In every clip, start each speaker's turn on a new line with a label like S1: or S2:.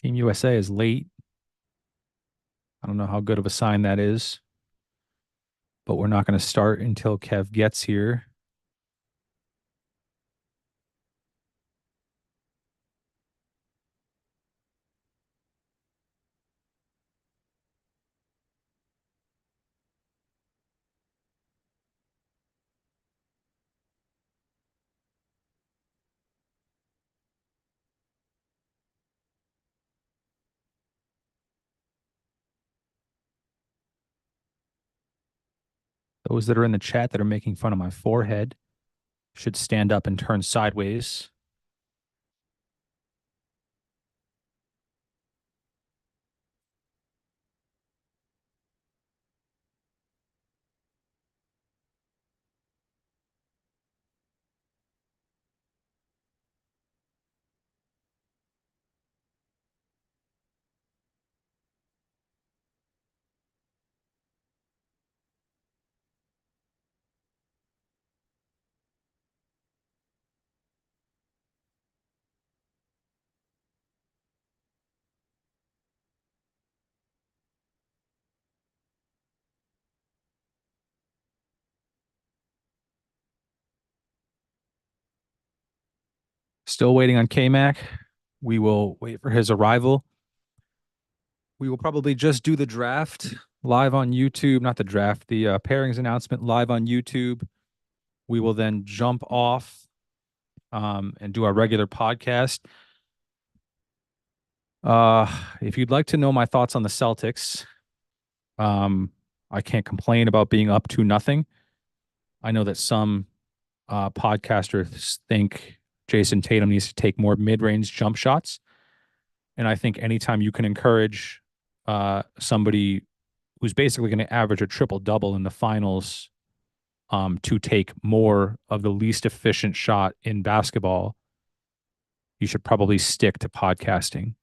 S1: Team USA is late. I don't know how good of a sign that is, but we're not going to start until Kev gets here. Those that are in the chat that are making fun of my forehead should stand up and turn sideways. Still waiting on K-Mac. We will wait for his arrival. We will probably just do the draft live on YouTube, not the draft, the pairings announcement live on YouTube. We will then jump off and do our regular podcast. If you'd like to know my thoughts on the Celtics, I can't complain about being up to nothing. I know that some podcasters think Jason Tatum needs to take more mid-range jump shots, and I think anytime you can encourage somebody who's basically going to average a triple double in the finals to take more of the least efficient shot in basketball, you should probably stick to podcasting.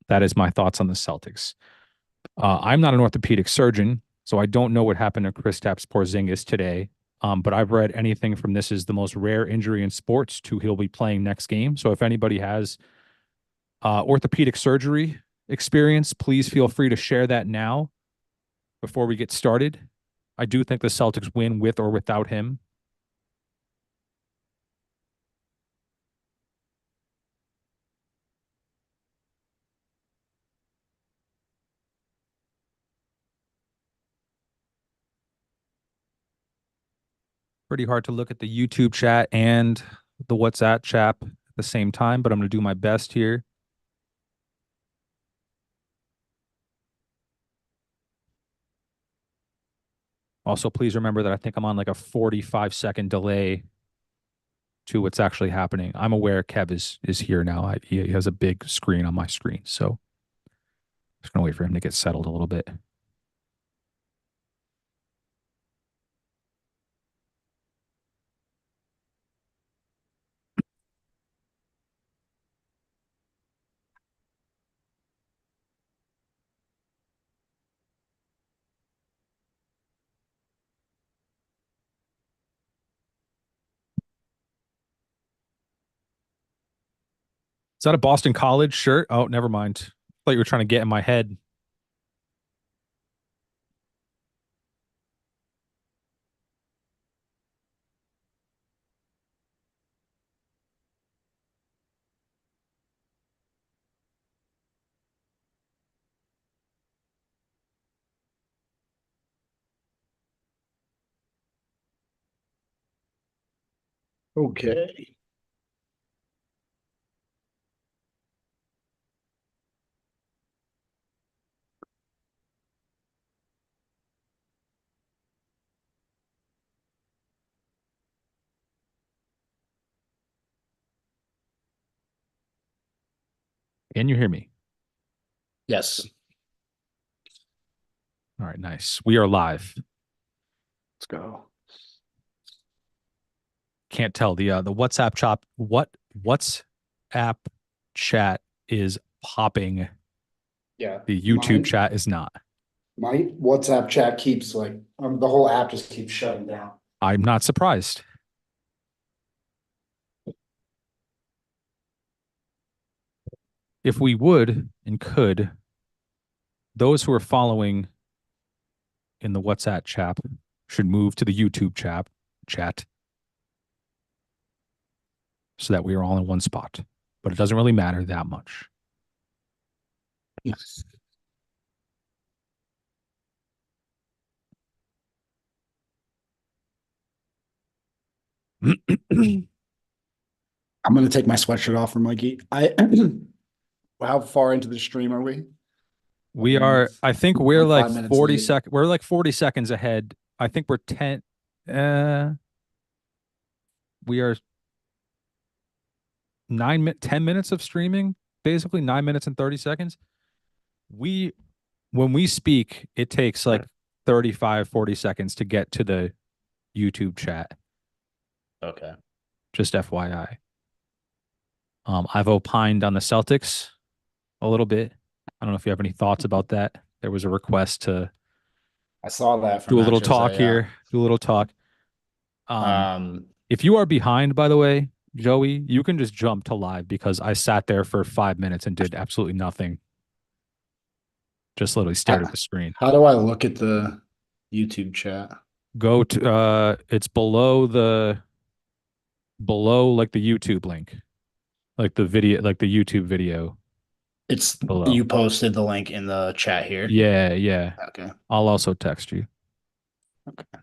S1: That is my thoughts on the Celtics. I'm not an orthopedic surgeon, so I don't know what happened to Kristaps Porzingis today. But I've read anything from this is the most rare injury in sports to he'll be playing next game. So if anybody has orthopedic surgery experience, please feel free to share that now before we get started. I do think the Celtics win with or without him. Pretty hard to look at the YouTube chat and the WhatsApp chat at the same time, but I'm going to do my best here. Also, please remember that I think I'm on like a 45-second delay to what's actually happening. I'm aware Kev is here now. He has a big screen on my screen, so just gonna wait for him to get settled a little bit. Is that a Boston College shirt? Oh, never mind. I thought you were trying to get in my head.
S2: Okay.
S1: Can you hear me?
S2: Yes.
S1: All right, nice. We are live.
S2: Let's go.
S1: Can't tell the WhatsApp WhatsApp chat is popping.
S2: Yeah.
S1: The YouTube
S2: Mine,
S1: chat is not.
S2: my WhatsApp chat keeps like the whole app just keeps shutting down.
S1: I'm not surprised. if we would and could, those who are following in the WhatsApp chat should move to the YouTube chat so that we are all in one spot. But it doesn't really matter that much.
S2: I'm gonna take my sweatshirt off for Mikey. How far into the stream are we?
S1: We are, I think we're
S2: I'm
S1: like
S2: 5 minutes
S1: 40
S2: late.
S1: seconds. We're like 40 seconds ahead. I think we're 10. We are 10 minutes of streaming, basically 9 minutes and 30 seconds. When we speak, it takes like 35, 40 seconds to get to the YouTube chat.
S3: Okay.
S1: Just FYI. I've opined on the Celtics a little bit. I don't know if you have any thoughts about that. There was a request to
S2: I saw that from
S1: do a little
S2: Match Jose,
S1: talk
S2: yeah.
S1: here. Do a little talk. If you are behind, by the way, Joey, you can just jump to live because I sat there for 5 minutes and did absolutely nothing. Just literally stared at the screen.
S2: How do I look at the YouTube chat?
S1: Go to it's below like the YouTube link. Like the video, like the YouTube video.
S3: It's
S1: Below.
S3: You posted the link in the chat here.
S1: Yeah, yeah.
S3: Okay.
S1: I'll also text you.
S3: Okay.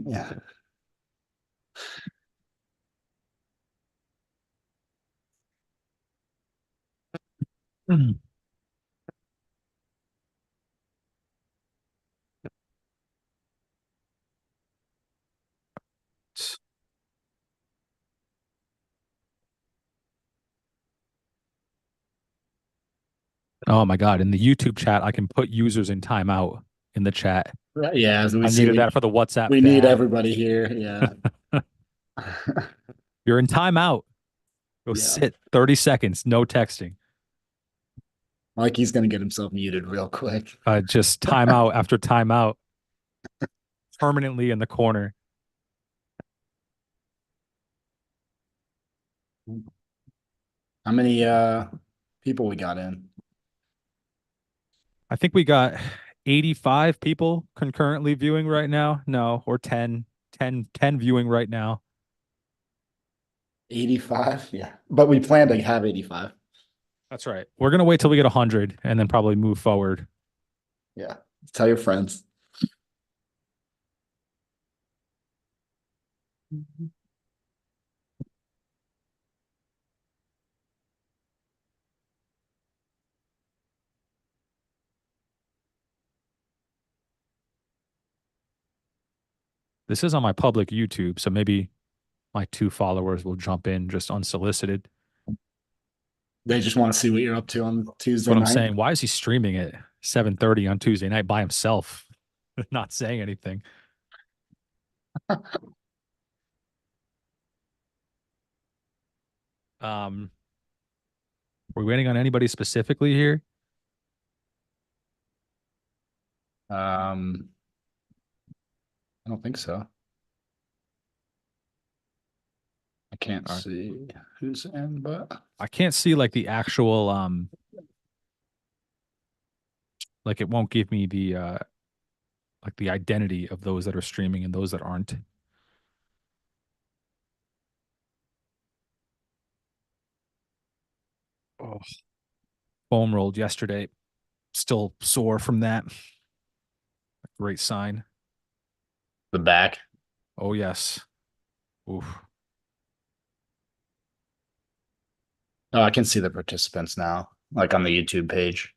S2: Yeah.
S1: Oh my God. In the YouTube chat, I can put users in timeout in the chat.
S3: Yeah, as we
S1: I
S3: see,
S1: needed that for the WhatsApp.
S3: we need everybody here. Yeah.
S1: You're in timeout. Go
S2: Yeah.
S1: sit 30 seconds, no texting.
S3: Mikey's gonna get himself muted real quick.
S1: Just timeout after timeout. Permanently in the corner.
S3: How many people we got in?
S1: I think we got 85 people concurrently viewing right now. No, or 10 viewing right now.
S2: 85, yeah. But we plan to have 85.
S1: That's right. We're going to wait till we get 100 and then probably move forward.
S2: Yeah. Tell your friends.
S1: This is on my public YouTube, so maybe my 2 followers will jump in just unsolicited.
S2: They just want to see what you're up to on Tuesday
S1: What
S2: night.
S1: I'm saying, why is he streaming at 7:30 on Tuesday night by himself, not saying anything? We're waiting on anybody specifically here?
S3: I don't think so. I can't see who's in, but
S1: I can't see like the actual like it won't give me the like the identity of those that are streaming and those that aren't. Oh. Foam rolled yesterday. Still sore from that. Great sign.
S3: the back.
S1: Oh yes. Oof.
S3: Oh, I can see the participants now, like on the YouTube page.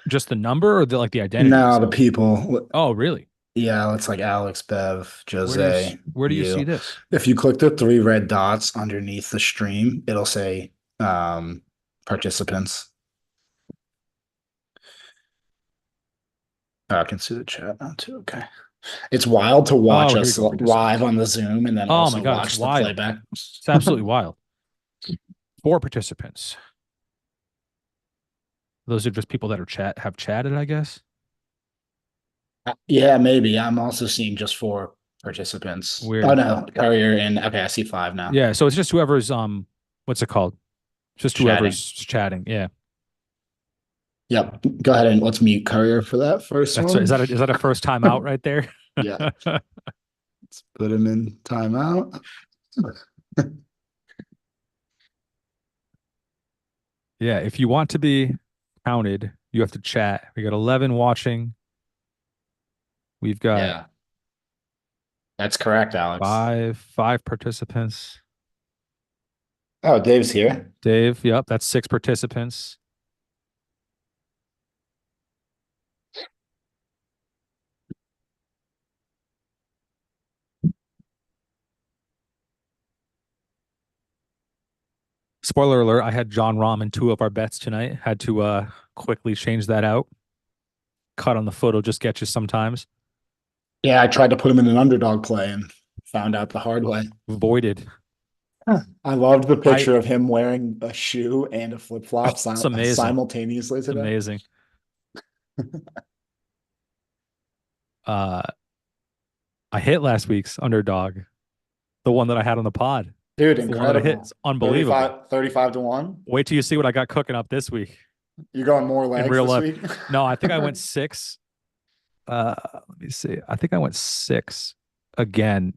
S1: Just the number or like the identity?
S2: No, the people.
S1: Oh, really?
S2: Yeah, it's like Alex, Bev, Jose.
S1: Where do you see this?
S2: If you click the 3 red dots underneath the stream, it'll say participants.
S3: Oh, I can see the chat now too. Okay.
S2: It's wild to watch
S1: here
S2: us
S1: we go.
S2: live on the Zoom and then
S1: Oh
S2: also
S1: my God,
S2: watch
S1: it's
S2: the
S1: wild.
S2: playback.
S1: It's absolutely wild. 4 participants. Those are just people that are have chatted, I guess.
S2: Yeah, maybe. I'm also seeing just 4
S3: participants.
S1: Weird.
S3: Oh no, Courier and okay, I see 5 now.
S1: Yeah, so it's just whoever's what's it called? Just whoever's chatting. Yeah.
S3: Yep. Go ahead and let's mute Courier for that first
S1: That's
S3: one.
S1: is that a first time out right there?
S3: Yeah. Let's put him in timeout.
S1: Yeah, if you want to be counted, you have to chat. We got 11 watching. We've got
S3: Yeah. That's correct, Alex.
S1: five participants.
S3: Oh, Dave's here.
S1: Dave, yep, that's 6 participants. Spoiler alert, I had John Rahm in 2 of our bets tonight. Had to quickly change that out. Cut on the foot will just get you sometimes.
S3: Yeah, I tried to put him in an underdog play and found out the hard way.
S1: Voided.
S3: I loved the picture of him wearing a shoe and a flip flop
S1: It's amazing.
S3: simultaneously
S1: It's
S3: today.
S1: amazing. I hit last week's underdog, the one that I had on the pod.
S3: Dude,
S1: It's the one that I hit.
S3: incredible.
S1: It's unbelievable.
S3: 35 to 1.
S1: Wait till you see what I got cooking up this week.
S3: You're going more legs
S1: real
S3: this
S1: life.
S3: week?
S1: No, I think I went 6. Let me see. I think I went 6 again.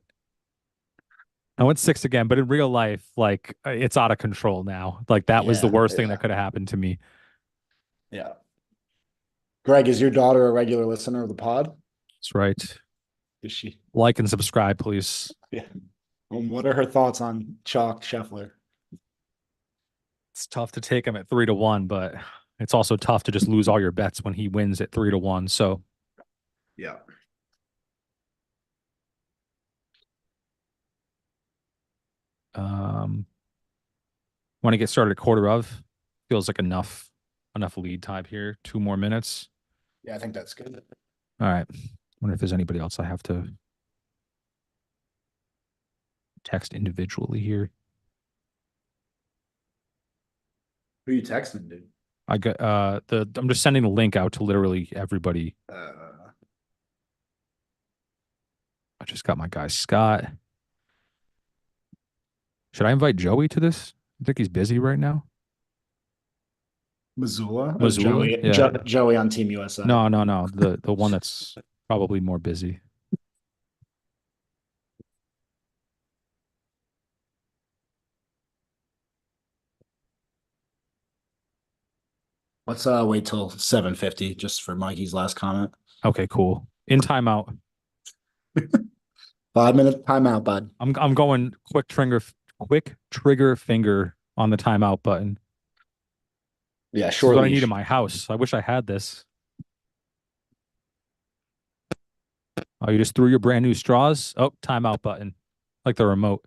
S1: I went 6 again, but in real life, like it's out of control now. Like that was the worst thing that could have happened to me.
S3: Yeah. Greg, is your daughter a regular listener of the pod?
S1: That's right.
S3: Is she?
S1: Like and subscribe, please.
S3: Yeah. What are her thoughts on Chalk Scheffler?
S1: It's tough to take him at 3 to 1, but it's also tough to just lose all your bets when he wins at 3 to 1. So
S3: yeah.
S1: Want to get started at quarter of? Feels like enough lead time here. 2 more minutes.
S3: Yeah, I think that's good.
S1: All right. Wonder if there's anybody else I have to text individually here.
S3: Who are you texting, dude?
S1: I got I'm just sending the link out to literally everybody. I just got my guy Scott. Should I invite Joey to this? I think he's busy right now.
S3: Missoula?
S1: Missoula?
S3: Joey,
S1: Yeah.
S3: Joey on Team USA.
S1: No. The one that's probably more busy.
S3: Let's wait till 7:50 just for Mikey's last comment.
S1: Okay, cool. In timeout.
S3: 5-minute timeout, bud.
S1: I'm going quick trigger finger on the timeout button.
S3: Yeah,
S1: This
S3: sure.
S1: is what I need in my house. I wish I had this. Oh, you just threw your brand new straws? Oh, timeout button. Like the remote.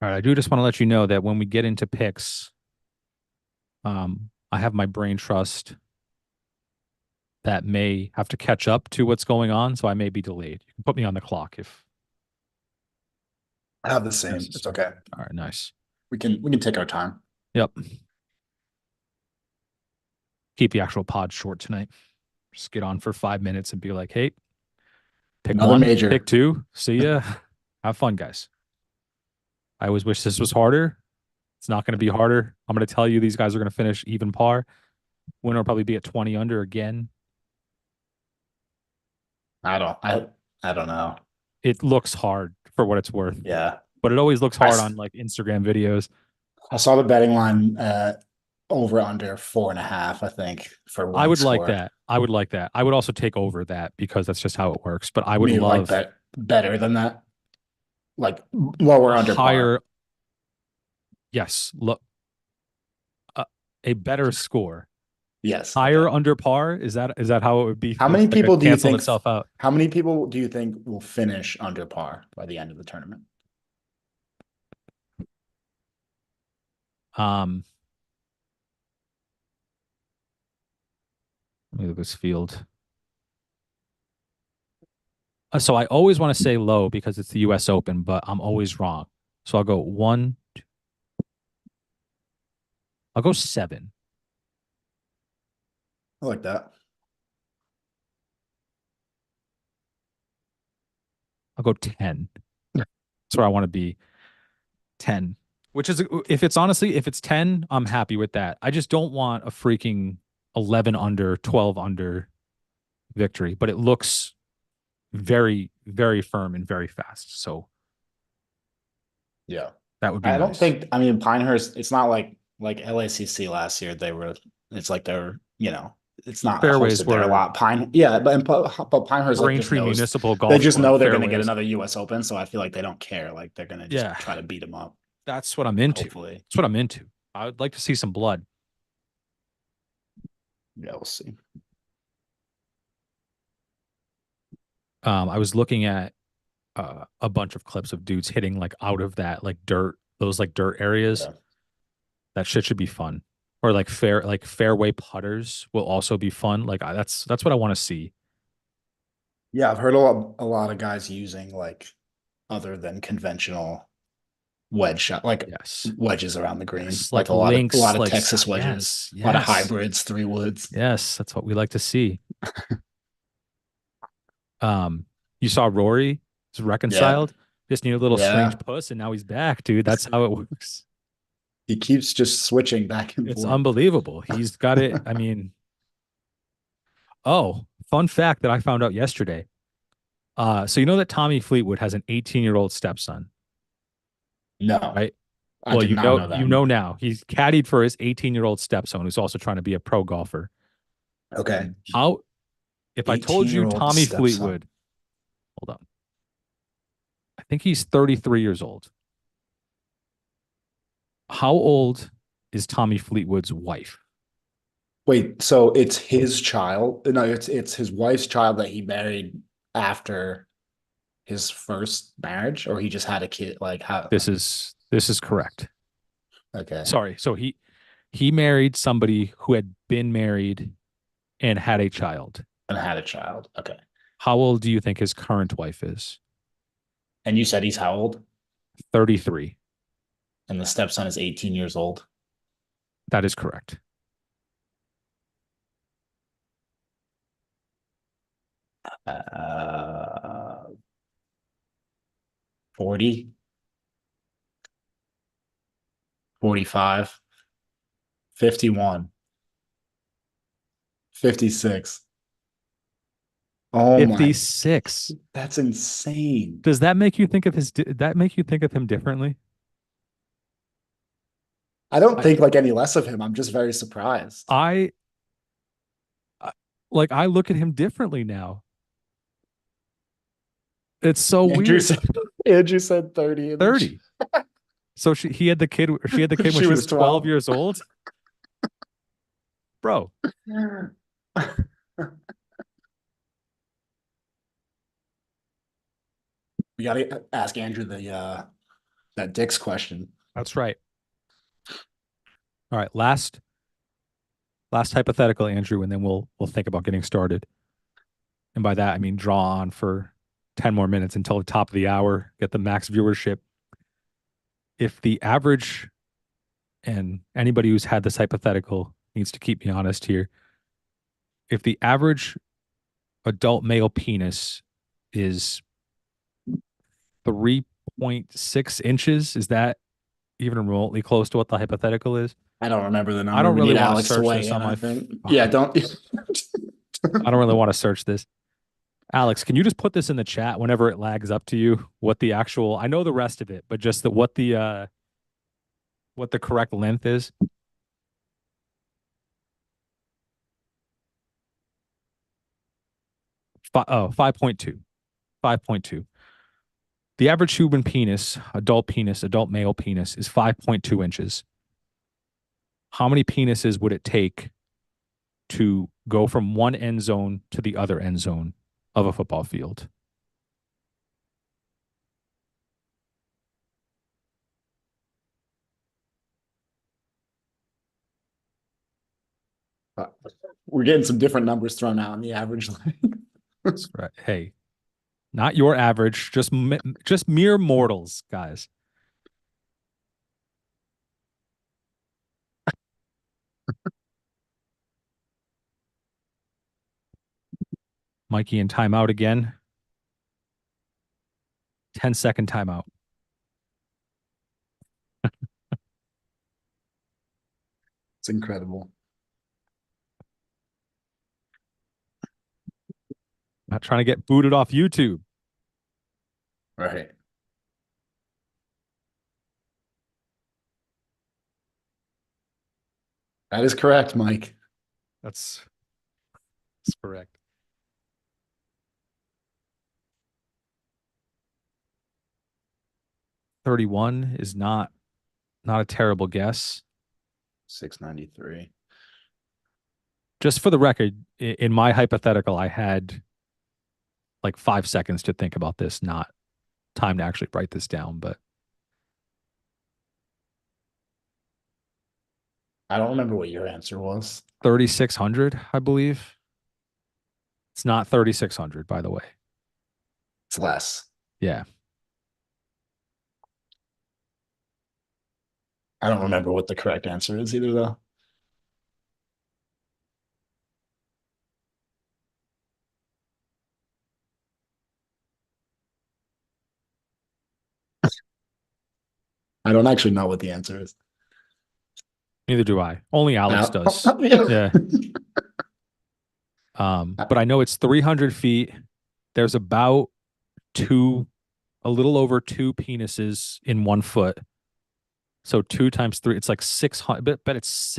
S1: All right, I do just want to let you know that when we get into picks, I have my brain trust that may have to catch up to what's going on, so I may be delayed. You can put me on the clock if.
S3: I have the same. It's okay.
S1: All right, nice.
S3: We can take our time.
S1: Yep. Keep the actual pod short tonight. Just get on for 5 minutes and be like, hey, pick
S3: Another
S1: one,
S3: major.
S1: pick 2. See ya. Have fun, guys. I always wish this was harder. It's not going to be harder. I'm going to tell you these guys are going to finish even par. Winner will probably be at 20 under again.
S3: I don't know.
S1: It looks hard for what it's worth.
S3: Yeah.
S1: But it always looks hard on like Instagram videos.
S3: I saw the betting line over under 4.5, I think, for one
S1: I would
S3: score.
S1: like that. I would like that. I would also take over that because that's just how it works. But I would
S3: mean,
S1: love
S3: like better than that. Like lower under
S1: higher.
S3: par.
S1: Yes. Look, a better score.
S3: Yes.
S1: Higher
S3: Okay.
S1: under par? Is that how it would be?
S3: How many
S1: It's like a
S3: people do you
S1: cancel
S3: think?
S1: itself out.
S3: How many people do you think will finish under par by the end of the tournament?
S1: Um, Let me look at this field. So I always want to say low because it's the US Open, but I'm always wrong. So I'll go one, I'll go seven.
S3: I like that.
S1: I'll go 10. That's where I want to be. 10. Which is if it's honestly, if it's 10, I'm happy with that. I just don't want a freaking 11 under, 12 under victory, but it looks very, very firm and very fast. So
S3: Yeah.
S1: that would be
S3: I don't
S1: nice.
S3: think, I mean, Pinehurst, it's not like LACC last year. It's like it's not
S1: Fairways
S3: hosted there a
S1: were
S3: lot. But Pinehurst like just
S1: Braintree
S3: knows,
S1: Municipal
S3: they
S1: Golf
S3: just
S1: Club
S3: know they're going to get
S1: fairways.
S3: another US Open. So I feel like they don't care. Like they're going to just
S1: Yeah,
S3: try to beat them up,
S1: that's what I'm into.
S3: hopefully.
S1: That's what I'm into. I would like to see some blood.
S3: Yeah, we'll see.
S1: I was looking at a bunch of clips of dudes hitting like out of that like dirt, those like dirt areas.
S3: Yeah.
S1: That shit should be fun. Or like fairway putters will also be fun. Like that's what I want to see.
S3: Yeah, I've heard a lot of guys using like other than conventional wedge shot, like
S1: Yes.
S3: wedges around the green,
S1: Yes.
S3: like
S1: Like
S3: a lot
S1: links,
S3: of
S1: like
S3: Texas wedges,
S1: yes,
S3: a lot of
S1: yes.
S3: hybrids, 3 woods.
S1: Yes, that's what we like to see. Um, you saw Rory is
S3: Yeah,
S1: reconciled. Just need a little strange
S3: yeah.
S1: puss, and now he's back, dude. That's how it works.
S3: He keeps just switching back and
S1: It's
S3: forth.
S1: unbelievable. He's got it. I mean, oh, fun fact that I found out yesterday. So you know that Tommy Fleetwood has an 18-year-old stepson,
S3: No,
S1: right?
S3: I
S1: Well,
S3: did not know
S1: you
S3: that.
S1: know now. He's caddied for his 18-year-old stepson, who's also trying to be a pro golfer.
S3: Okay.
S1: How, if I told you
S3: 18-year-old
S1: Tommy
S3: stepson.
S1: Fleetwood, hold on, I think he's 33 years old. How old is Tommy Fleetwood's wife?
S3: Wait, so it's his child? No, it's his wife's child that he married after his first marriage, or he just had a kid? Like how?
S1: This is correct.
S3: Okay,
S1: Sorry. So he married somebody who had been married and had a child.
S3: and had a child. Okay.
S1: How old do you think his current wife is?
S3: And you said he's how old?
S1: 33.
S3: And the stepson is 18 years old.
S1: That is correct.
S3: Uh, 40, 45, 51, 56. Oh my,
S1: 56.
S3: that's insane.
S1: Does that make you think of him differently?
S3: I don't
S1: I
S3: think like any less of him. I'm just very surprised.
S1: I like I look at him differently now. It's so
S3: Andrew
S1: weird.
S3: said, Andrew said 30.
S1: 30. So she had the kid when
S3: She
S1: she
S3: was
S1: was 12
S3: 12.
S1: years old. Bro,
S3: We gotta ask Andrew that Dick's question.
S1: that's right. All right, last hypothetical, Andrew, and then we'll think about getting started. And by that I mean draw on for 10 more minutes until the top of the hour, get the max viewership. If the average, and anybody who's had this hypothetical needs to keep me honest here, if the average adult male penis is 3.6 inches, is that even remotely close to what the hypothetical is?
S3: I don't remember the
S1: I
S3: number.
S1: don't
S3: We
S1: really
S3: need
S1: want to
S3: Alex to
S1: search
S3: weigh
S1: this
S3: in,
S1: on
S3: I
S1: my
S3: think. Yeah, don't.
S1: I don't really want to search this. Alex, can you just put this in the chat whenever it lags up to you? What the actual, I know the rest of it, but just what the correct length is. Oh, 5.2. 5.2. The average human penis, adult male penis, is 5.2 inches. How many penises would it take to go from one end zone to the other end zone of a football field?
S3: We're getting some different numbers thrown out on the average line.
S1: That's right. Hey, not your average, just mere mortals, guys. Mikey in timeout again. 10-second timeout.
S3: It's incredible.
S1: Not trying to get booted off YouTube.
S3: Right. That is correct, Mike.
S1: That's correct. 31 is not a terrible guess.
S3: 693.
S1: Just for the record, in my hypothetical, I had like 5 seconds to think about this, not time to actually write this down, but
S3: I don't remember what your answer was.
S1: 3,600, I believe. It's not 3,600, by the way.
S3: It's less.
S1: Yeah.
S3: I don't remember what the correct answer is either, though. I don't actually know what the answer is.
S1: Neither do I. Only Alex does. Yeah. But I know it's 300 feet. There's about a little over 2 penises in 1 foot. So 2 times 3, it's like 600, but it's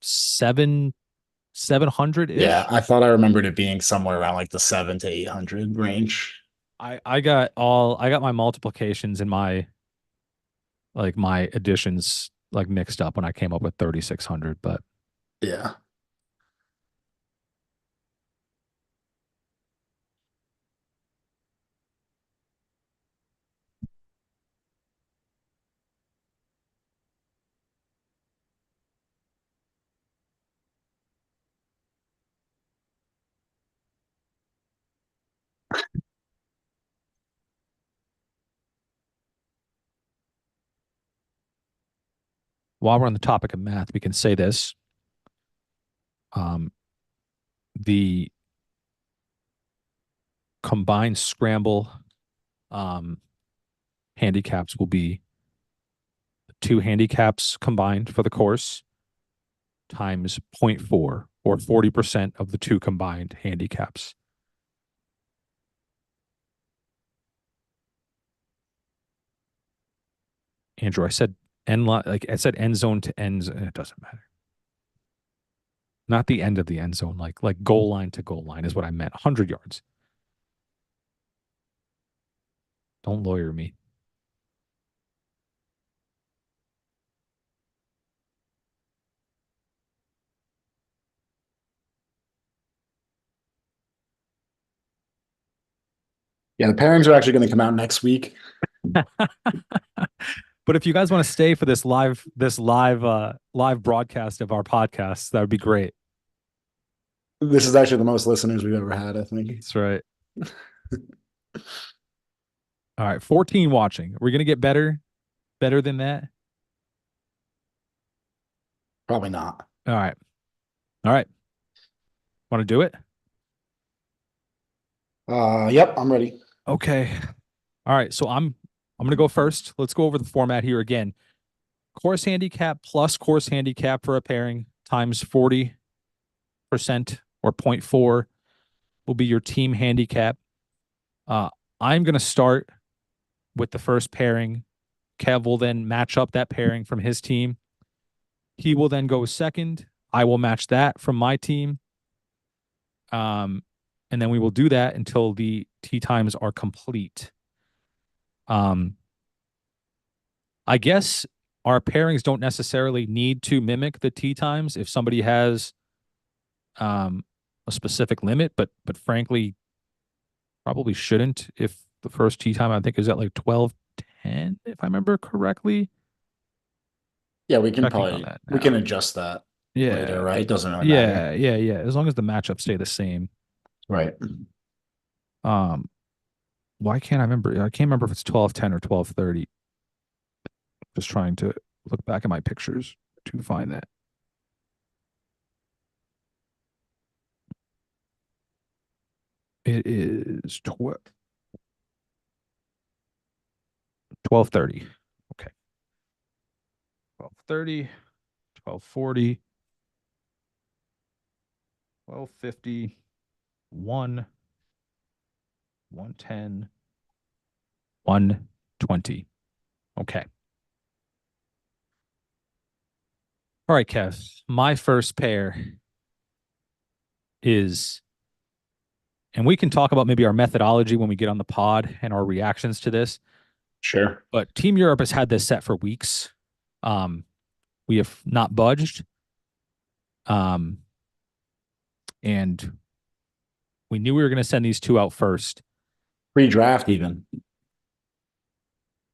S1: 700 ish.
S3: Yeah, I thought I remembered it being somewhere around like the 700 to 800 range.
S1: I got my multiplications and my additions like mixed up when I came up with 3,600, but
S3: Yeah.
S1: while we're on the topic of math, we can say this. The combined scramble handicaps will be 2 handicaps combined for the course times 0.4 or 40% of the 2 combined handicaps. Andrew, I said I said end zone to end zone. It doesn't matter. Not the end of the end zone, like goal line to goal line is what I meant. 100 yards. Don't lawyer me.
S3: Yeah, the pairings are actually going to come out next week.
S1: But if you guys want to stay for this live broadcast of our podcast, that would be great.
S3: This is actually the most listeners we've ever had, I think.
S1: That's right. All right, 14 watching. We're gonna get better than that.
S3: Probably not.
S1: All right. Want to do it?
S3: Yep, I'm ready.
S1: Okay. All right. So I'm gonna go first. Let's go over the format here again. Course handicap plus course handicap for a pairing times 40% or 0.4 will be your team handicap. I'm gonna start with the first pairing. Kev will then match up that pairing from his team. He will then go second. I will match that from my team. And then we will do that until the tee times are complete. I guess our pairings don't necessarily need to mimic the tee times. If somebody has a specific limit, but frankly, probably shouldn't if the first tee time I think is at like 12:10, if I remember correctly.
S3: Yeah, we can
S1: Checking on
S3: probably
S1: that
S3: we can
S1: now.
S3: adjust that later,
S1: Yeah.
S3: right? It doesn't really matter.
S1: Yeah. As long as the matchups stay the same.
S3: Right.
S1: Um, why can't I remember? I can't remember if it's 12:10 or 12:30. Just trying to look back at my pictures to find that. It is 12:30. Okay. 12:30, 12:40, 12:50, 1, 1:10, 1:20. Okay. All right, Kev. My first pair is, and we can talk about maybe our methodology when we get on the pod and our reactions to this,
S3: Sure.
S1: but Team Europe has had this set for weeks. Um, we have not budged. Um, and we knew we were going to send these two out first.
S3: Pre-draft even.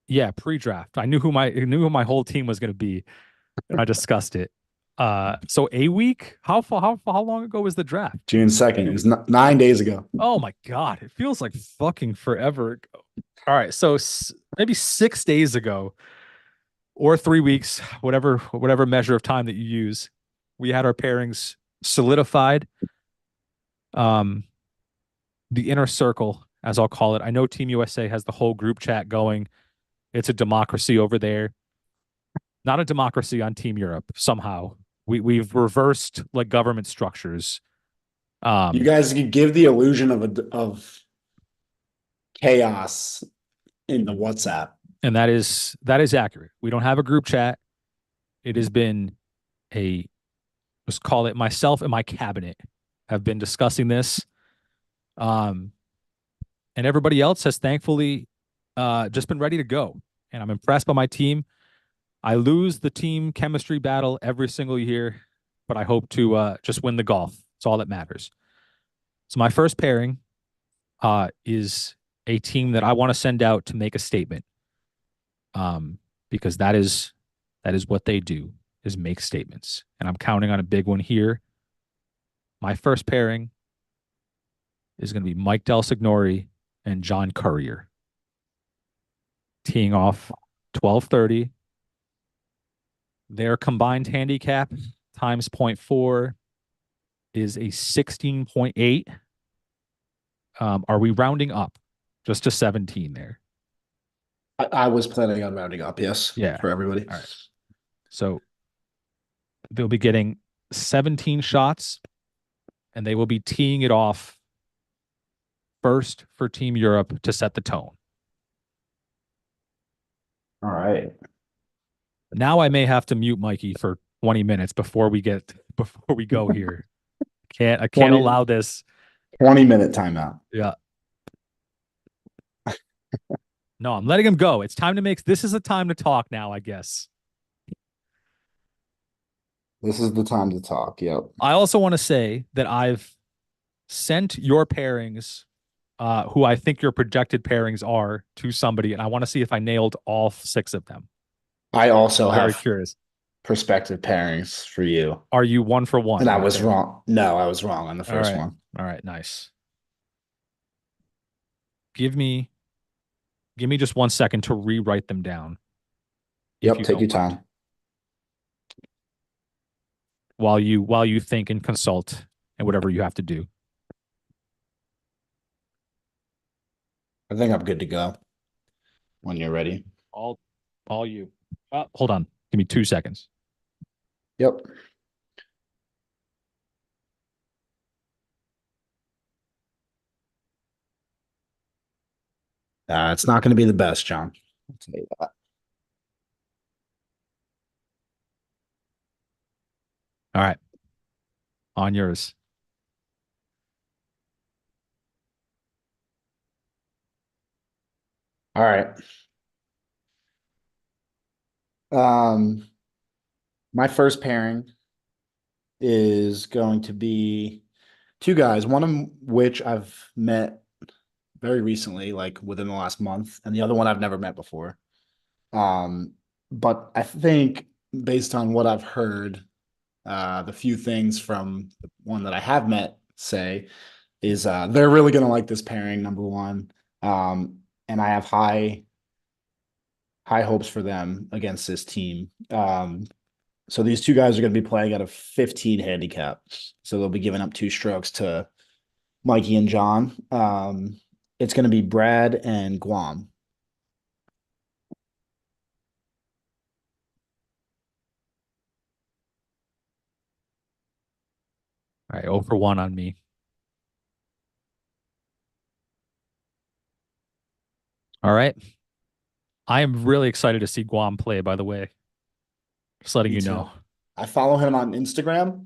S1: Yeah, pre-draft. I knew who my whole team was going to be, and I discussed it. So a week? How long ago was the draft?
S3: June 2nd. It was 9 days ago.
S1: Oh my God, it feels like fucking forever ago. All right, so maybe 6 days ago, or 3 weeks, whatever measure of time that you use, we had our pairings solidified. Um, the inner circle, as I'll call it. I know Team USA has the whole group chat going. It's a democracy over there. Not a democracy on Team Europe somehow. We've reversed like government structures.
S3: You guys could give the illusion of chaos in the WhatsApp.
S1: And that is accurate. We don't have a group chat. It has been a, let's call it, myself and my cabinet have been discussing this. And everybody else has thankfully just been ready to go. And I'm impressed by my team. I lose the team chemistry battle every single year, but I hope to just win the golf. It's all that matters. So my first pairing is a team that I want to send out to make a statement. Because that is what they do, is make statements. And I'm counting on a big one here. My first pairing is going to be Mike Del Signori and John Courier. Teeing off 12:30. Their combined handicap times 0.4 is a 16.8. Are we rounding up just to 17 there?
S3: I was planning on rounding up, yes.
S1: Yeah.
S3: For everybody.
S1: All right. So they'll be getting 17 shots, and they will be teeing it off first for Team Europe to set the tone.
S3: All right.
S1: Now I may have to mute Mikey for 20 minutes before we go here. I can't
S3: 20
S1: allow this.
S3: 20-minute timeout.
S1: Yeah. No, I'm letting him go. It's time to this is a time to talk now, I guess.
S3: This is the time to talk. Yep.
S1: I also want to say that I've sent your pairings, who I think your projected pairings are, to somebody, and I want to see if I nailed all 6 of them.
S3: I also
S1: Very
S3: have
S1: curious.
S3: prospective pairings for you.
S1: Are you 1 for 1?
S3: And I was wrong. No, I was wrong on the first one.
S1: All right, nice. Give me just 1 second to rewrite them down.
S3: Yep, take your time.
S1: While you think and consult and whatever you have to do.
S3: I think I'm good to go when you're ready.
S1: All you. Hold on. Give me 2 seconds.
S3: Yep. It's not going to be the best, John. I'll tell you that.
S1: All right. On yours.
S3: All right. My first pairing is going to be two guys, one of which I've met very recently, like within the last month, and the other one I've never met before. Um, but I think based on what I've heard, the few things from the one that I have met say is they're really going to like this pairing, number one. And I have high hopes for them against this team. So these two guys are going to be playing at a 15 handicap. So they'll be giving up two strokes to Mikey and John. It's going to be Brad and Guam.
S1: All right, 0 for 1 on me. All right. I am really excited to see Guam play, by the way. Just letting
S3: Me
S1: you
S3: too.
S1: know.
S3: I follow him on Instagram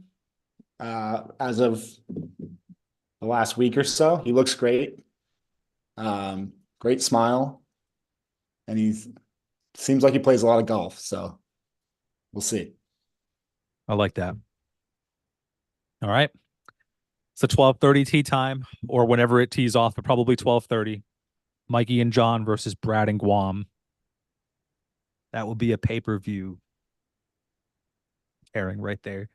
S3: as of the last week or so. He looks great. Great smile. And he's seems like he plays a lot of golf. So we'll see.
S1: I like that. All right. It's a 12:30 tee time or whenever it tees off, but probably 12:30. Mikey and John versus Brad and Guam. That will be a pay-per-view pairing right there.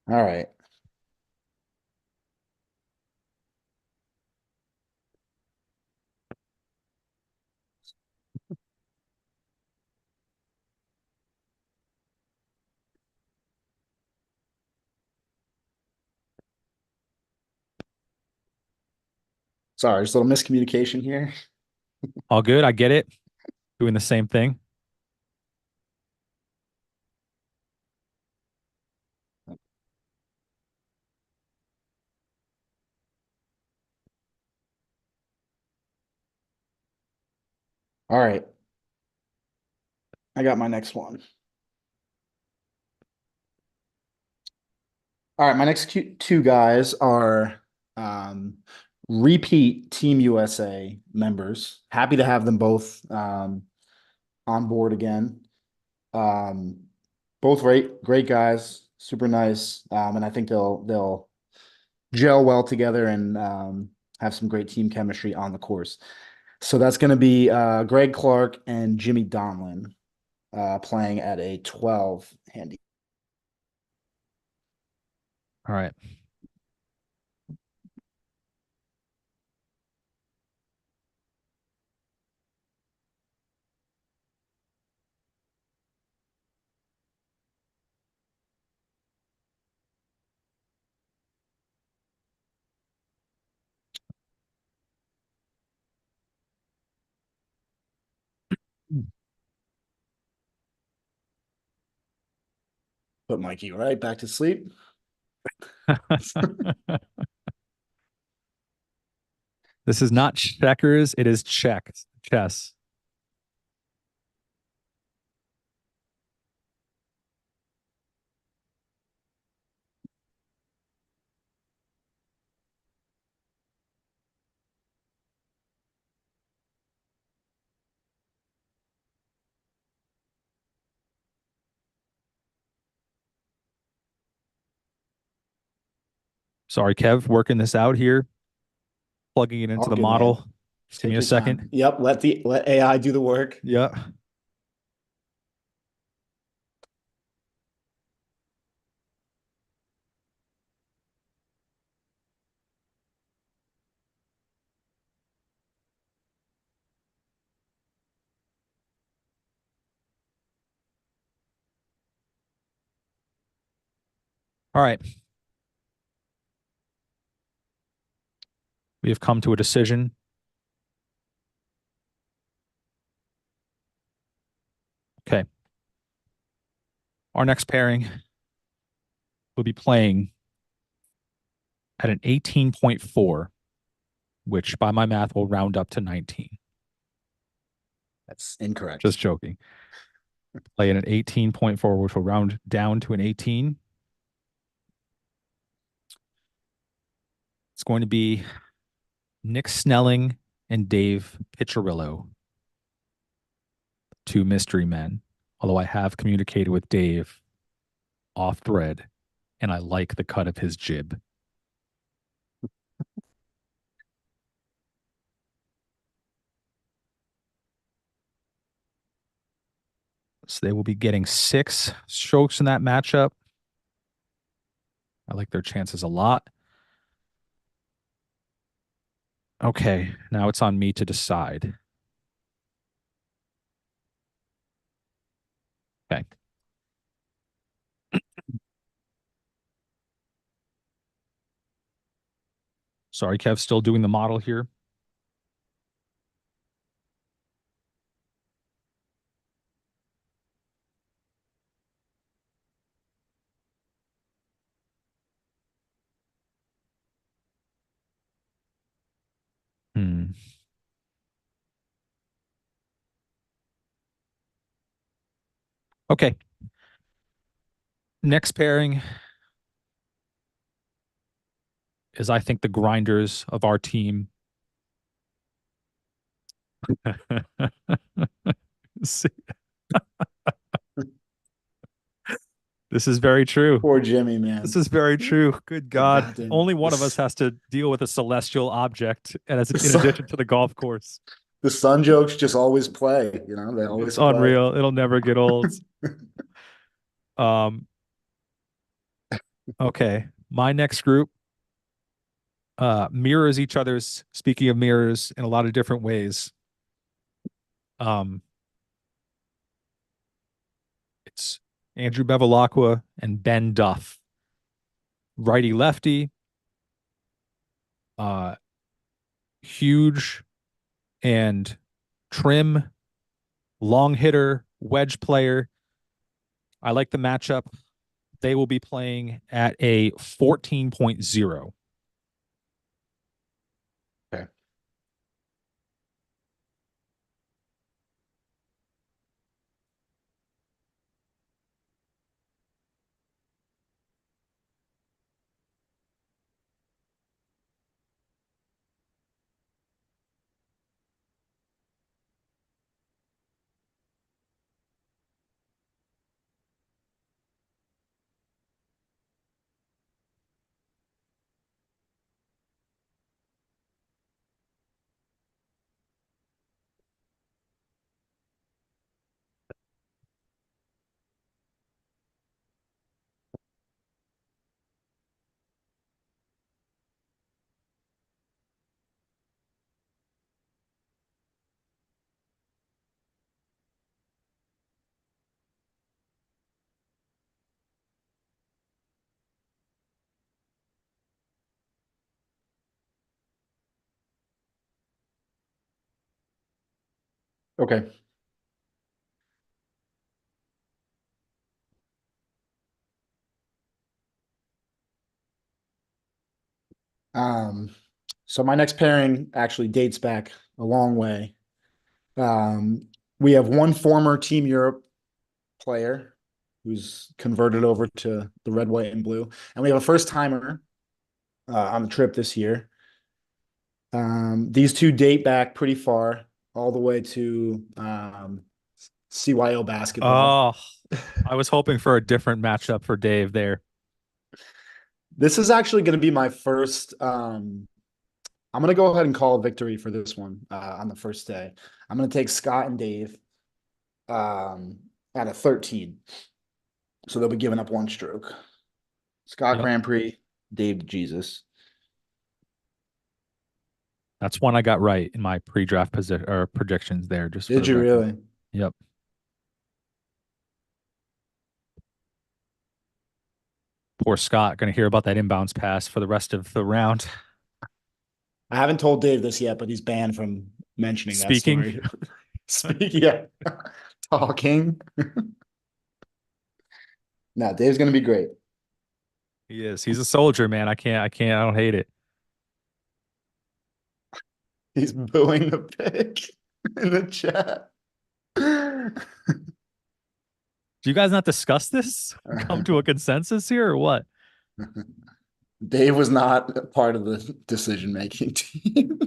S3: All right. Sorry, just a little miscommunication here.
S1: All good. I get it. Doing the same thing.
S3: All right. I got my next one. All right, my next two guys are repeat Team USA members. Happy to have them both on board again. Um, both great guys, super nice, and I think they'll gel well together and have some great team chemistry on the course. So that's going to be Greg Clark and Jimmy Donlin playing at a 12 handy.
S1: All right.
S3: Put Mikey right back to sleep.
S1: This is not checkers. It is chess. Sorry, Kev, working this out here, plugging it into
S3: All
S1: the
S3: good, man.
S1: model. Just give me
S3: Take
S1: a
S3: your time.
S1: second.
S3: Yep, let AI do the work.
S1: Yeah. All right. We have come to a decision. Okay. Our next pairing will be playing at an 18.4. which by my math will round up to 19.
S3: That's incorrect.
S1: Just joking. Play in an 18.4, which will round down to an 18. It's going to be Nick Snelling and Dave Piccirillo, two mystery men. Although I have communicated with Dave off thread, and I like the cut of his jib. So they will be getting 6 strokes in that matchup. I like their chances a lot. Okay, now it's on me to decide. Okay. Sorry, Kev, still doing the model here. Hmm. Okay. Next pairing is, I think, the grinders of our team. See, this is very true.
S3: Poor Jimmy, man.
S1: This is very true. Good God.
S3: goddamn-
S1: Only one of
S3: this-
S1: us has to deal with a celestial object, and as in
S3: sun-
S1: addition to the golf course.
S3: The sun jokes just always play, you know, they always
S1: It's
S3: play.
S1: unreal. It'll never get old. Okay. My next group mirrors each other's, speaking of mirrors, in a lot of different ways. It's Andrew Bevilacqua and Ben Duff. Righty lefty. Huge and trim, long hitter, wedge player. I like the matchup. They will be playing at a 14.0.
S3: Okay. Okay. Um, so my next pairing actually dates back a long way. We have one former Team Europe player who's converted over to the red, white, and blue, and we have a first timer on the trip this year. These two date back pretty far, all the way to CYO basketball.
S1: Oh, I was hoping for a different matchup for Dave there.
S3: This is actually going to be my first. I'm going to go ahead and call a victory for this one on the first day. I'm going to take Scott and Dave at a 13. So they'll be giving up one stroke. Scott
S1: Yep.
S3: Grand Prix, Dave Jesus.
S1: That's one I got right in my pre-draft position or predictions there. Just for
S3: Did
S1: the
S3: you
S1: record.
S3: really?
S1: Yep. Poor Scott going to hear about that inbounds pass for the rest of the round.
S3: I haven't told Dave this yet, but he's banned from mentioning
S1: Speaking?
S3: that story. Speaking, yeah. Talking. No, Dave's going to be great.
S1: He is. He's a soldier, man. I don't hate it.
S3: He's booing the pick in the chat.
S1: Do you guys not discuss this? Come to a consensus here or what?
S3: Dave was not a part of the decision-making team.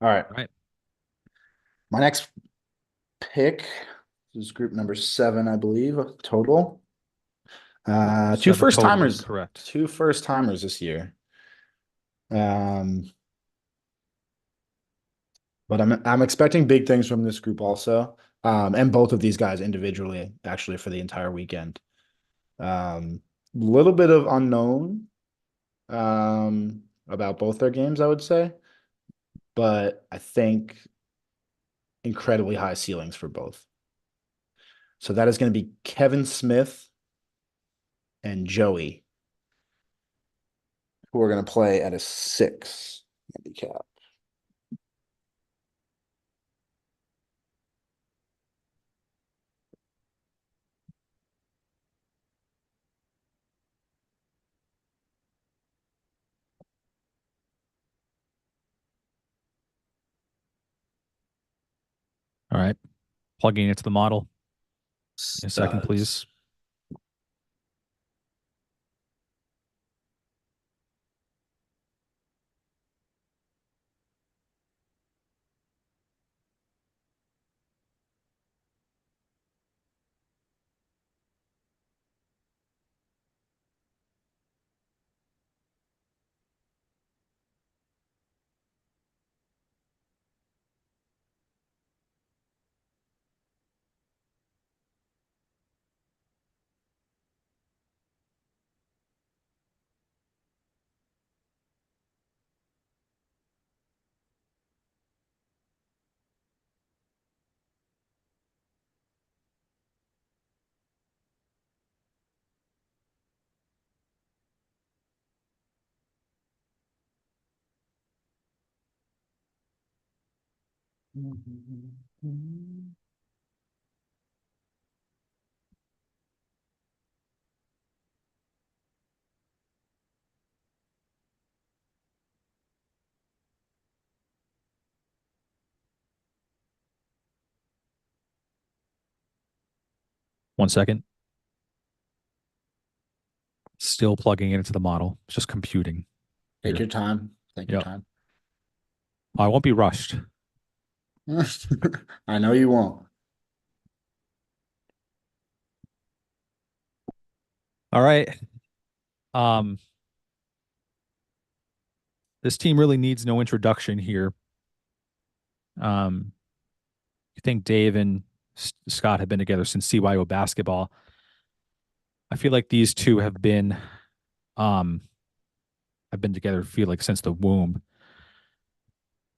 S3: All right.
S1: All right.
S3: My next pick is group number 7, I believe, total. Two
S1: 7
S3: first
S1: total,
S3: timers.
S1: correct.
S3: 2 first timers this year. But I'm expecting big things from this group also. And both of these guys individually, actually, for the entire weekend. Little bit of unknown about both their games, I would say. But I think incredibly high ceilings for both. So that is going to be Kevin Smith and Joey, who are going to play at a 6 handicap.
S1: All right. Plugging into the model. A second,
S3: Studs.
S1: please. One second. Still plugging it into the model. It's just computing.
S3: Take
S1: Here.
S3: your time. Take your
S1: Yep.
S3: time.
S1: I won't be rushed.
S3: I know you won't.
S1: All right. This team really needs no introduction here. You think Dave and Scott have been together since CYO basketball. I feel like these two have been together, feel like since the womb.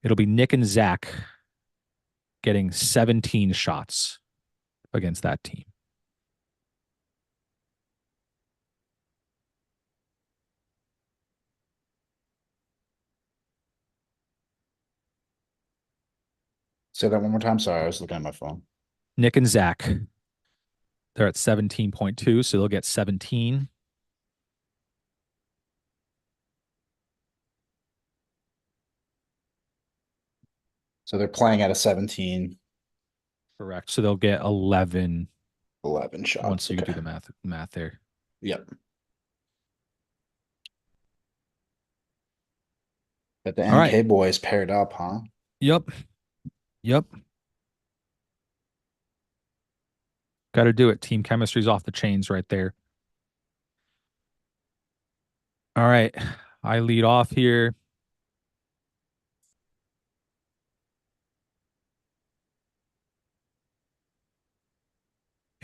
S1: It'll be Nick and Zach getting 17 shots against that team.
S3: Say that one more time. Sorry, I was looking at my phone.
S1: Nick and Zach, they're at 17.2, so they'll get 17.
S3: So they're playing at a 17,
S1: Correct. So they'll get 11
S3: shots.
S1: once you do the math there.
S3: Yep. But the
S1: All right.
S3: NK boys paired up, huh?
S1: Yep. Got to do it. Team chemistry's off the chains right there. All right. I lead off here.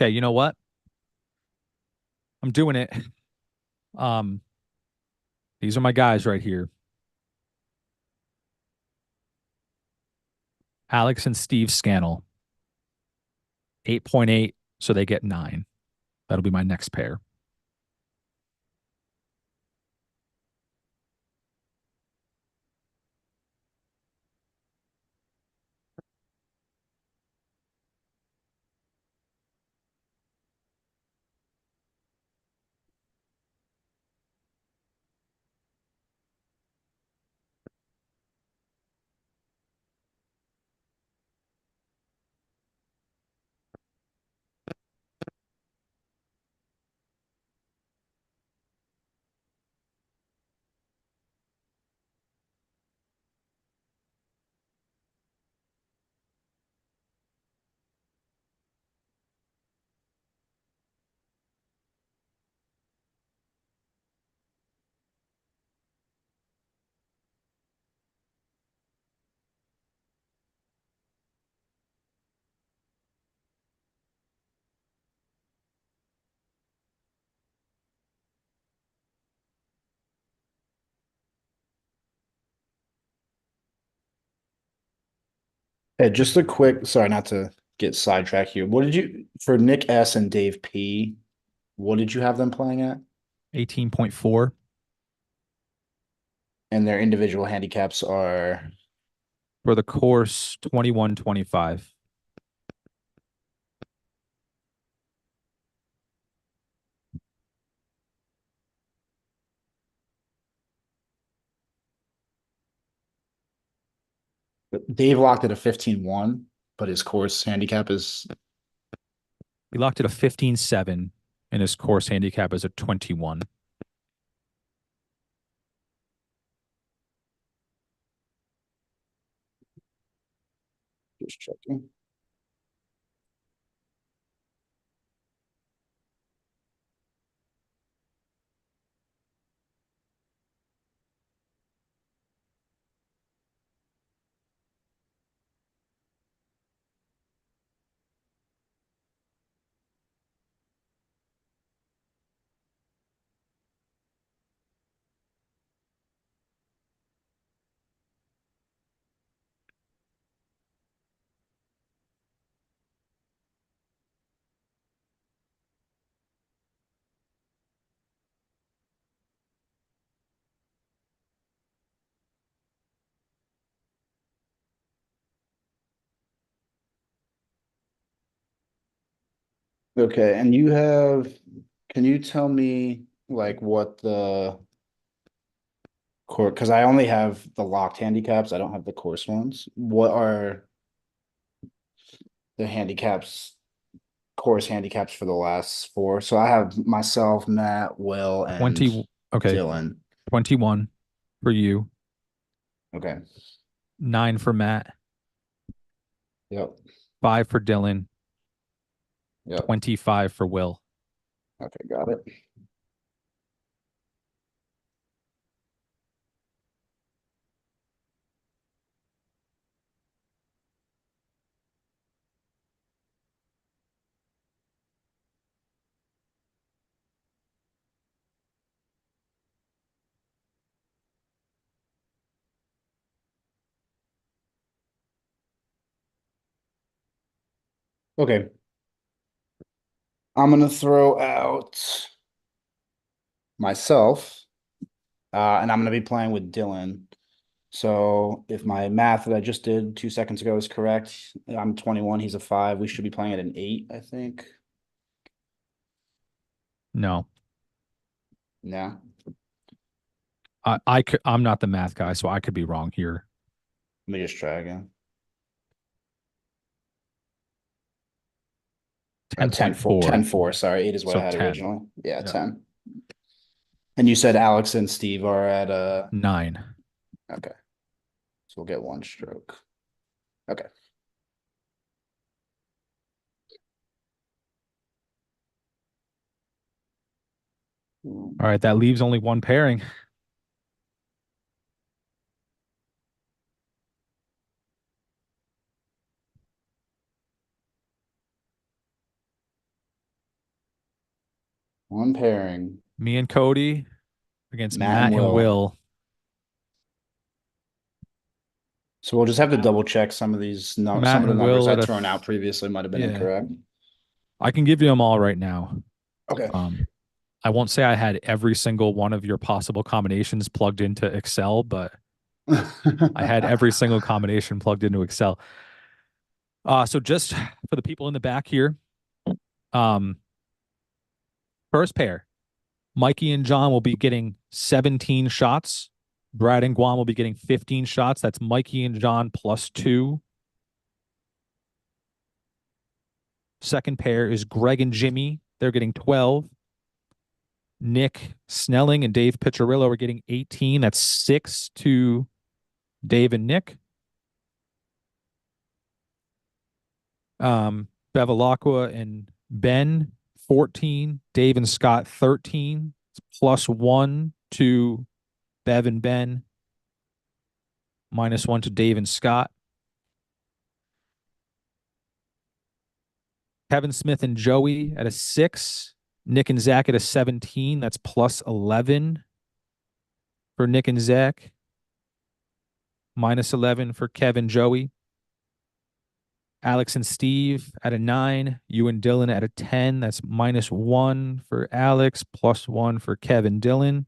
S1: Okay, you know what? I'm doing it. Um, these are my guys right here. Alex and Steve Scannell, 8.8, so they get 9. That'll be my next pair.
S3: Hey, just a quick, sorry, not to get sidetracked here. What did you, for Nick S and Dave P, what did you have them playing at?
S1: 18.4.
S3: And their individual handicaps are,
S1: For the course, 21.25.
S3: Dave locked at a 15-1, but his course handicap is,
S1: He locked it a 15.7, and his course handicap is a 21.
S3: just checking. Okay, and you have, can you tell me like what the court, because I only have the locked handicaps, I don't have the course ones. What are the handicaps, course handicaps for the last four? So I have myself, Matt, Will, and
S1: 20. Okay,
S3: Dylan.
S1: 21 for you,
S3: Okay.
S1: 9 for Matt,
S3: Yep.
S1: 5 for Dylan,
S3: Yep.
S1: 25 for Will.
S3: Okay, got it. Okay. I'm gonna throw out myself, and I'm gonna be playing with Dylan. So if my math that I just did 2 seconds ago is correct, I'm 21, he's a 5. We should be playing at an 8, I think.
S1: No,
S3: Yeah.
S1: I'm not the math guy, so I could be wrong here.
S3: Let me just try again. 10-4,
S1: 10.4,
S3: 10-4, sorry. 8 is what
S1: so
S3: I had
S1: 10.
S3: originally. Yeah,
S1: Yeah.
S3: 10. And you said Alex and Steve are at
S1: 9.
S3: okay. So we'll get one stroke. Okay.
S1: All right, that leaves only one pairing.
S3: One pairing.
S1: Me and Cody against
S3: Matt and
S1: Matt and
S3: Will.
S1: Will.
S3: So we'll just have to double check some of these. No,
S1: Matt
S3: some of the
S1: and
S3: numbers
S1: Will
S3: I'd
S1: at a
S3: thrown out previously might have been
S1: yeah.
S3: incorrect.
S1: I can give you them all right now.
S3: Okay.
S1: I won't say I had every single one of your possible combinations plugged into Excel, but I had every single combination plugged into Excel. So just for the people in the back here, first pair, Mikey and John will be getting 17 shots. Brad and Guam will be getting 15 shots. That's Mikey and John +2. Second pair is Greg and Jimmy. They're getting 12. Nick Snelling and Dave Piccirillo are getting 18. That's 6 to Dave and Nick. Bevilacqua and Ben, 14. Dave and Scott, 13. It's +1 to Bev and Ben. -1 to Dave and Scott. Kevin Smith and Joey at a 6. Nick and Zach at a 17. That's +11 for Nick and Zach. -11 for Kevin, Joey. Alex and Steve at a 9. You and Dylan at a 10. That's -1 for Alex, +1 for Kevin, Dylan.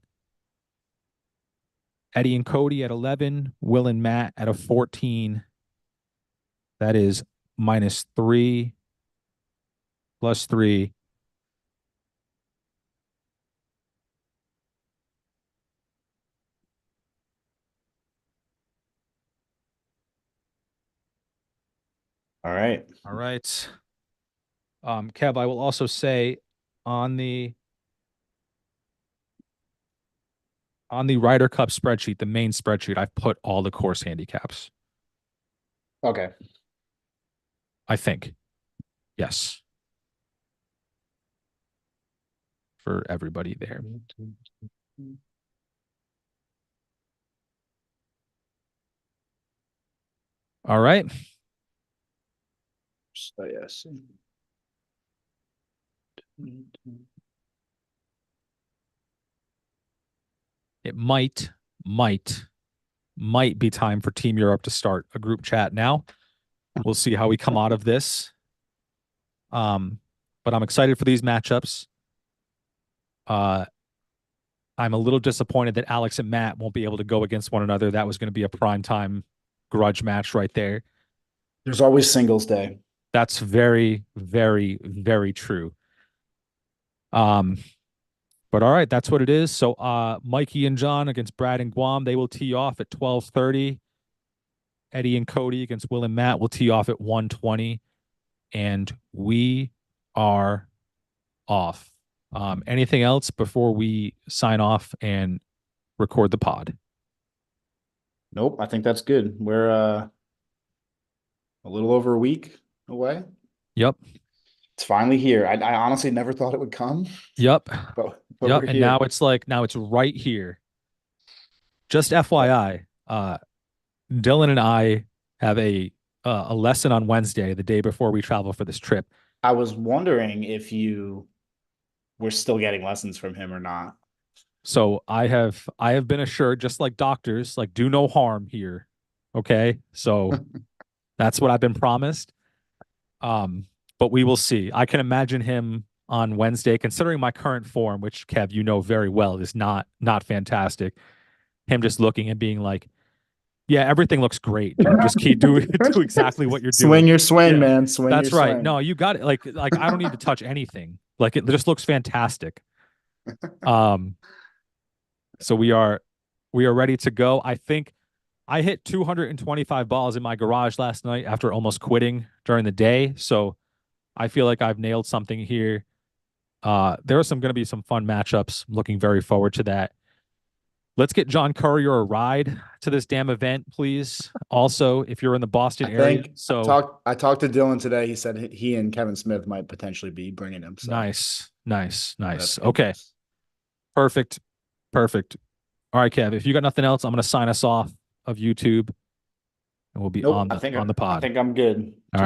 S1: Eddie and Cody at 11. Will and Matt at a 14. That is -3 +3.
S3: All right.
S1: All right. Kev, I will also say on the Ryder Cup spreadsheet, the main spreadsheet, I've put all the course handicaps.
S3: Okay.
S1: I think. Yes. For everybody there. All right.
S3: So, yes.
S1: It might be time for Team Europe to start a group chat now. We'll see how we come out of this. But I'm excited for these matchups. I'm a little disappointed that Alex and Matt won't be able to go against one another. That was going to be a prime time grudge match right there.
S3: There's always singles day.
S1: That's very, very, very true. But all right, that's what it is. So Mikey and John against Brad and Guam, they will tee off at 12:30. Eddie and Cody against Will and Matt will tee off at 1:20. And we are off. Anything else before we sign off and record the pod?
S3: Nope, I think that's good. We're a little over a week away.
S1: Yep.
S3: It's finally here. I honestly never thought it would come.
S1: Yep.
S3: But
S1: yep.
S3: we're
S1: And
S3: here.
S1: now it's right here. Just FYI, Dylan and I have a lesson on Wednesday, the day before we travel for this trip.
S3: I was wondering if you were still getting lessons from him or not.
S1: So I have been assured, just like doctors, like do no harm here. Okay. So that's what I've been promised. But we will see. I can imagine him on Wednesday, considering my current form, which Kev, you know very well, is not fantastic. Him just looking and being like, yeah, everything looks great, dude. Just keep do exactly what you're doing.
S3: Swing your swing,
S1: Yeah.
S3: man. Swing
S1: That's
S3: your
S1: right.
S3: swing.
S1: No, you got it. Like I don't need to touch anything. Like it just looks fantastic. So we are ready to go. I think I hit 225 balls in my garage last night after almost quitting during the day. So I feel like I've nailed something here. There are going to be some fun matchups. I'm looking very forward to that. Let's get John Courier a ride to this damn event, please. Also, if you're in the Boston area. So
S3: I talked to Dylan today. He said he and Kevin Smith might potentially be bringing him. So.
S1: Nice.
S3: That's
S1: Okay. Perfect. All right, Kev, if you got nothing else, I'm going to sign us off of YouTube and we'll be on the pod.
S3: I think I'm good.
S1: All right.